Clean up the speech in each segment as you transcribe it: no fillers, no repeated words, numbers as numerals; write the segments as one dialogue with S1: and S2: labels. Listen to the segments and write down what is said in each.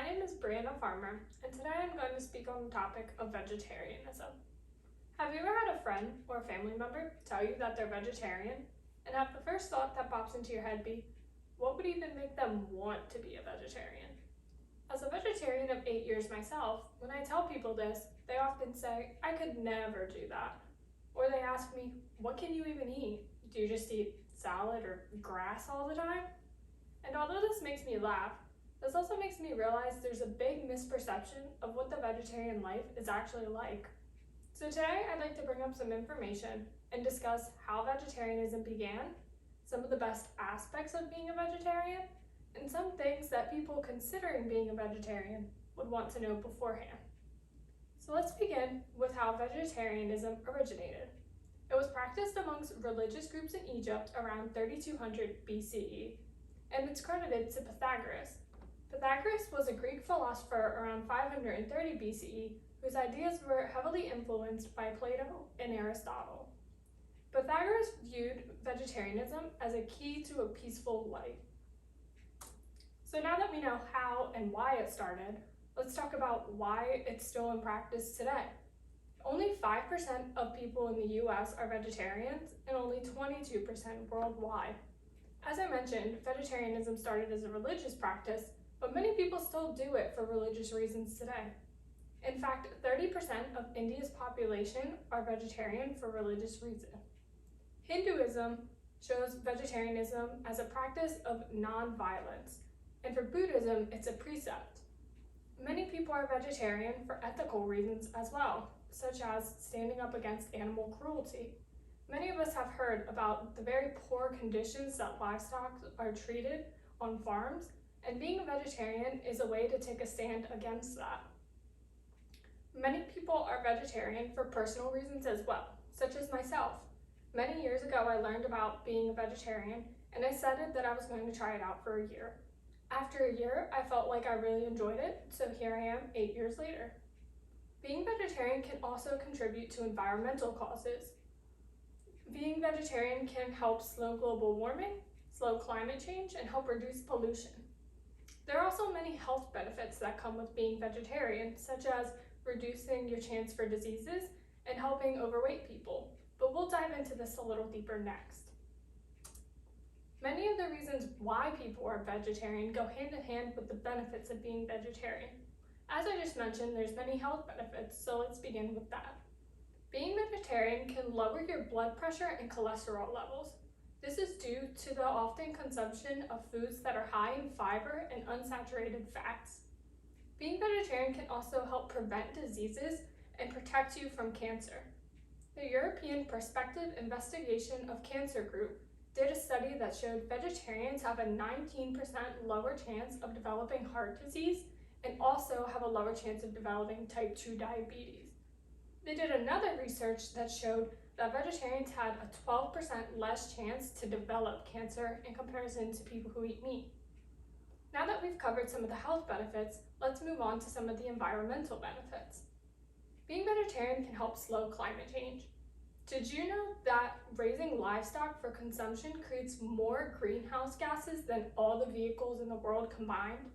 S1: name is Brianna Farmer, and today I'm going to speak on the topic of vegetarianism. Have you ever had a friend or a family member tell you that they're vegetarian, and have the first thought that pops into your head be, what would even make them want to be a vegetarian? As a vegetarian of 8 years myself, when I tell people this, they often say, I could never do that. Or they ask me, what can you even eat? Do you just eat salad or grass all the time? And although this makes me laugh, this also makes me realize there's a big misperception of what the vegetarian life is actually like. So today I'd like to bring up some information and discuss how vegetarianism began, some of the best aspects of being a vegetarian, and some things that people considering being a vegetarian would want to know beforehand. So let's begin with how vegetarianism originated. It was practiced amongst religious groups in Egypt around 3200 BCE, and it's credited to Pythagoras. Pythagoras was a Greek philosopher around 530 BCE whose ideas were heavily influenced by Plato and Aristotle. Pythagoras viewed vegetarianism as a key to a peaceful life. So now that we know how and why it started, let's talk about why it's still in practice today. Only 5% of people in the US are vegetarians and only 22% worldwide. As I mentioned, vegetarianism started as a religious practice, but many people still do it for religious reasons today. In fact, 30% of India's population are vegetarian for religious reasons. Hinduism shows vegetarianism as a practice of non-violence, and for Buddhism, it's a precept. Many people are vegetarian for ethical reasons as well, such as standing up against animal cruelty. Many of us have heard about the very poor conditions that livestock are treated on farms, and being a vegetarian is a way to take a stand against that. Many people are vegetarian for personal reasons as well, such as myself. Many years ago, I learned about being a vegetarian, and I decided that I was going to try it out for a year. After a year, I felt like I really enjoyed it, so here I am 8 years later. Being vegetarian can also contribute to environmental causes. Being vegetarian can help slow global warming, slow climate change, and help reduce pollution. There are also many health benefits that come with being vegetarian, such as reducing your chance for diseases and helping overweight people, but we'll dive into this a little deeper next. Many of the reasons why people are vegetarian go hand in hand with the benefits of being vegetarian. As I just mentioned, there's many health benefits, so let's begin with that. Being vegetarian can lower your blood pressure and cholesterol levels. This is due to the often consumption of foods that are high in fiber and unsaturated fats. Being vegetarian can also help prevent diseases and protect you from cancer. The European Prospective Investigation of Cancer Group did a study that showed vegetarians have a 19% lower chance of developing heart disease and also have a lower chance of developing type 2 diabetes. They did another research that showed that vegetarians had a 12% less chance to develop cancer in comparison to people who eat meat. Now that we've covered some of the health benefits, let's move on to some of the environmental benefits. Being vegetarian can help slow climate change. Did you know that raising livestock for consumption creates more greenhouse gases than all the vehicles in the world combined?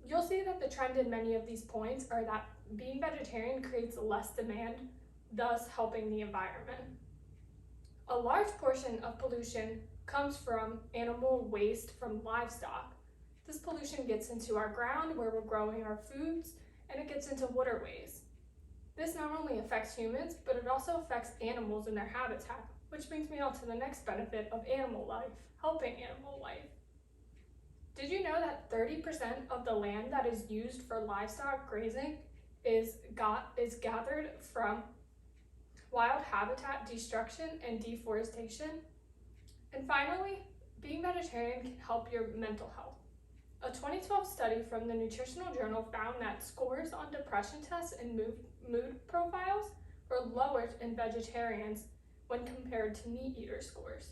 S1: You'll see that the trend in many of these points are that being vegetarian creates less demand, thus helping the environment. A large portion of pollution comes from animal waste from livestock. This pollution gets into our ground where we're growing our foods, and it gets into waterways. This not only affects humans, but it also affects animals in their habitat, which brings me on to the next benefit of animal life, helping animal life. Did you know that 30% of the land that is used for livestock grazing is gathered from wild habitat destruction and deforestation? And finally, being vegetarian can help your mental health. A 2012 study from the Nutritional Journal found that scores on depression tests and mood profiles were lower in vegetarians when compared to meat eater scores.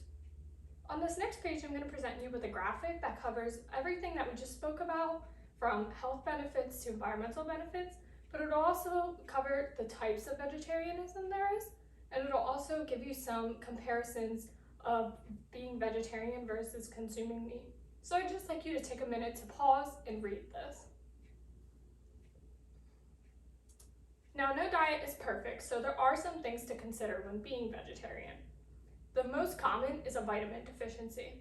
S1: On this next page, I'm going to present you with a graphic that covers everything that we just spoke about, from health benefits to environmental benefits, but it'll also cover the types of vegetarianism there is, and it'll also give you some comparisons of being vegetarian versus consuming meat. So I'd just like you to take a minute to pause and read this. Now, no diet is perfect, so there are some things to consider when being vegetarian. The most common is a vitamin deficiency.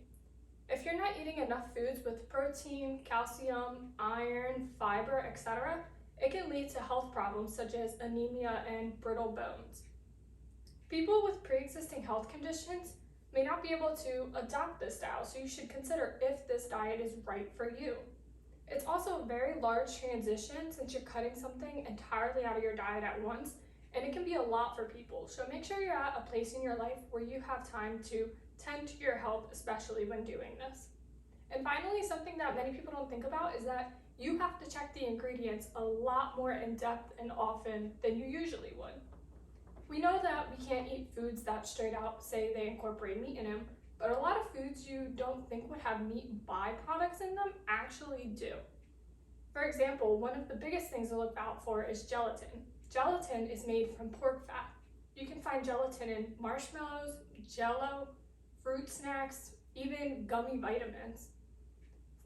S1: If you're not eating enough foods with protein, calcium, iron, fiber, etc., it can lead to health problems such as anemia and brittle bones. People with pre-existing health conditions may not be able to adopt this style, so you should consider if this diet is right for you. It's also a very large transition since you're cutting something entirely out of your diet at once, and it can be a lot for people. So make sure you're at a place in your life where you have time to tend to your health, especially when doing this. And finally, something that many people don't think about is that you have to check the ingredients a lot more in depth and often than you usually would. We know that we can't eat foods that straight out say they incorporate meat in them, but a lot of foods you don't think would have meat byproducts in them actually do. For example, one of the biggest things to look out for is gelatin. Gelatin is made from pork fat. You can find gelatin in marshmallows, Jell-O, fruit snacks, even gummy vitamins.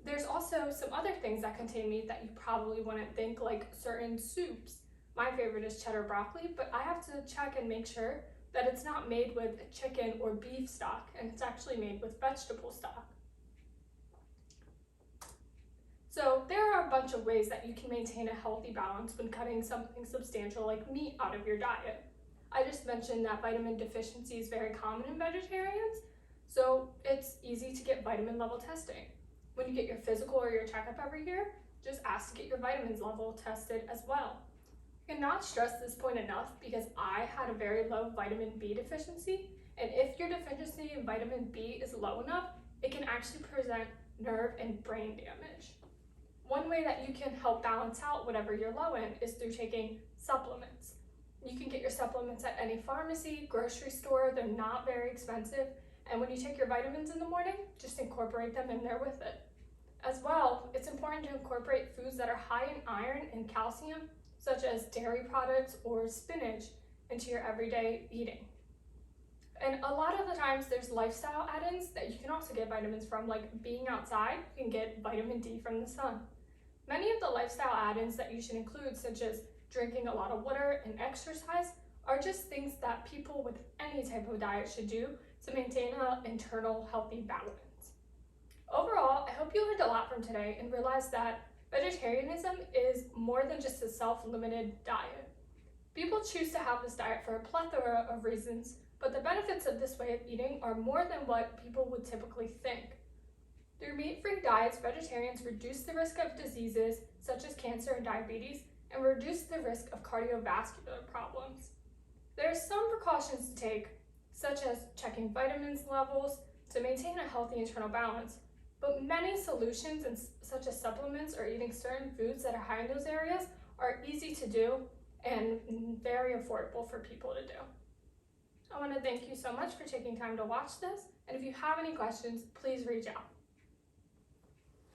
S1: There's also some other things that contain meat that you probably wouldn't think, like certain soups. My favorite is cheddar broccoli, but I have to check and make sure that it's not made with chicken or beef stock, and it's actually made with vegetable stock. So there are a bunch of ways that you can maintain a healthy balance when cutting something substantial like meat out of your diet. I just mentioned that vitamin deficiency is very common in vegetarians, so it's easy to get vitamin level testing. When you get your physical or your checkup every year, just ask to get your vitamins level tested as well. I cannot stress this point enough because I had a very low vitamin B deficiency, and if your deficiency in vitamin B is low enough, it can actually present nerve and brain damage. One way that you can help balance out whatever you're low in is through taking supplements. You can get your supplements at any pharmacy, grocery store. They're not very expensive, and when you take your vitamins in the morning, just incorporate them in there with it. As well, it's important to incorporate foods that are high in iron and calcium, such as dairy products or spinach, into your everyday eating. And a lot of the times there's lifestyle add-ins that you can also get vitamins from, like being outside, you can get vitamin D from the sun. Many of the lifestyle add-ins that you should include, such as drinking a lot of water and exercise, are just things that people with any type of diet should do to maintain an internal healthy balance. Overall, I hope you learned a lot from today and realized that vegetarianism is more than just a self-limited diet. People choose to have this diet for a plethora of reasons, but the benefits of this way of eating are more than what people would typically think. Through meat-free diets, vegetarians reduce the risk of diseases such as cancer and diabetes and reduce the risk of cardiovascular problems. There are some precautions to take, such as checking vitamins levels to maintain a healthy internal balance, but many solutions, such as supplements or eating certain foods that are high in those areas, are easy to do and very affordable for people to do. I want to thank you so much for taking time to watch this, and if you have any questions, please reach out.